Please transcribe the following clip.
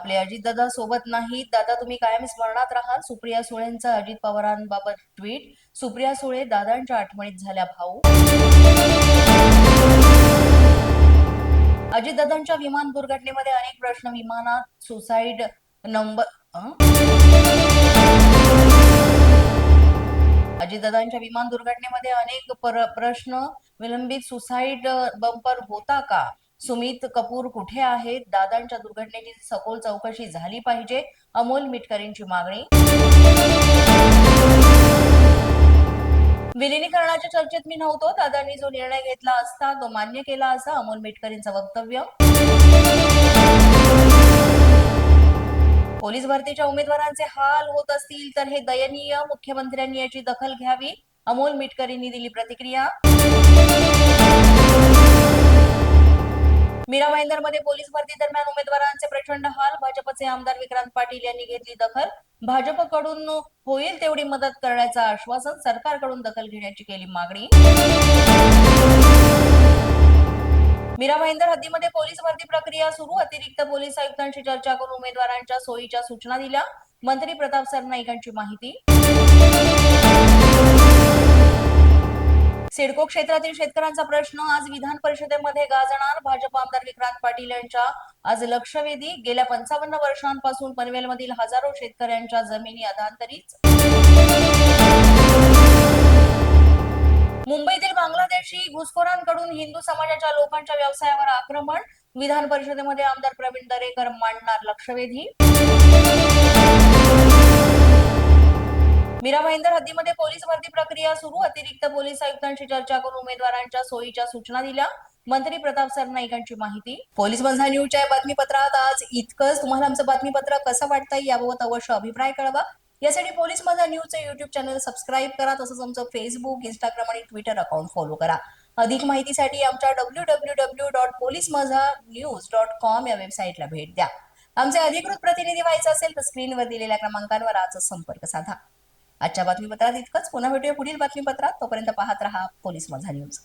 आपले अजितदादा सोबत नाहीत. दादा तुम्ही कायम स्मरणात राहाल. सुप्रिया सुळेंचं अजित पवारांबाबत ट्विट. सुप्रिया सुळे दादांच्या आठवणीत झाल्या भाऊ. अजितदादांच्या विमान दुर्घटनेमध्ये अनेक प्रश्न. विमानात सुसाईड नंबर अजितदादांच्या विमान दुर्घटनेमध्ये अनेक प्रश्न. विलंबित सुसाईड बंपर होता का? सुमित कपूर कुठे आहेत? दादांच्या दुर्घटनेची सखोल चौकशी झाली पाहिजे, अमोल मिटकरींची मागणी. विलिनीकरणाच्या चर्चेत मी नव्हतो. दादांनी जो निर्णय घेतला असता तो मान्य केला, असं अमोल मिटकरींचं वक्तव्य. पोलीस भरतीच्या उमेदवारांचे हाल होत असतील तर हे दयनीय. मुख्यमंत्र्यांनी याची दखल घ्यावी, अमोल मिटकरींनी दिली प्रतिक्रिया. मीरा भाईंदरमध्ये पोलीस भरती दरम्यान उमेदवारांचे प्रचंड हाल. भाजपचे आमदार विक्रांत पाटील यांनी घेतली दखल. भाजपकडून होईल तेवढी मदत करण्याचं आश्वासन. सरकारकडून दखल घेण्याची केली मागणी. मीरा भाईंदर हद्दीमध्ये पोलीस भरती प्रक्रिया सुरू. अतिरिक्त पोलीस आयुक्तांशी चर्चा करून उमेदवारांच्या सोयीच्या सूचना दिल्या. मंत्री प्रताप सरनाईकांची माहिती. सिडको क्षेत्रातील शेतकऱ्यांचा प्रश्न आज विधान परिषदेमध्ये गाजणार. भाजप आमदार विक्रांत पाटील यांच्या आज लक्षवेधी. गेल्या 55 वर्षांपासून पनवेलमधील हजारो शेतकऱ्यांच्या जमिनी अधांतरीच. मुंबईतील बांगलादेशी घुसखोरांकडून हिंदू समाजाच्या लोकांच्या व्यवसायावर आक्रमण. विधान परिषदेमध्ये आमदार प्रवीण दरेकर मांडणार लक्षवेधी. मीरा भाईंदर हद्दीमध्ये पोलीस भरती प्रक्रिया सुरू. अतिरिक्त पोलीस आयुक्तांशी चर्चा करून उमेदवारांच्या सोयीच्या सूचना दिल्या. मंत्री प्रताप सरनाईकांची माहिती. पोलीस माझा न्यूजच्या बातमीपत्रात आज इतकंच. तुम्हाला आमचं बातमीपत्र कसं वाटतंय याबाबत अवश्य अभिप्राय कळवा. यासाठी पोलीस माझा न्यूजचं युट्यूब चॅनल सबस्क्राईब करा. तसंच आमचं फेसबुक, इंस्टाग्राम आणि ट्विटर अकाउंट फॉलो करा. अधिक माहितीसाठी आमच्या www.policemazhanews.com या वेबसाईटला भेट द्या. आमचे अधिकृत प्रतिनिधी व्हायचं असेल तर स्क्रीनवर दिलेल्या क्रमांकांवर आजच संपर्क साधा. आजच्या बातमीपत्रात इतकंच. पुन्हा भेटूया पुढील बातमीपत्रात. तोपर्यंत पाहत रहा पोलीस माझा न्यूज.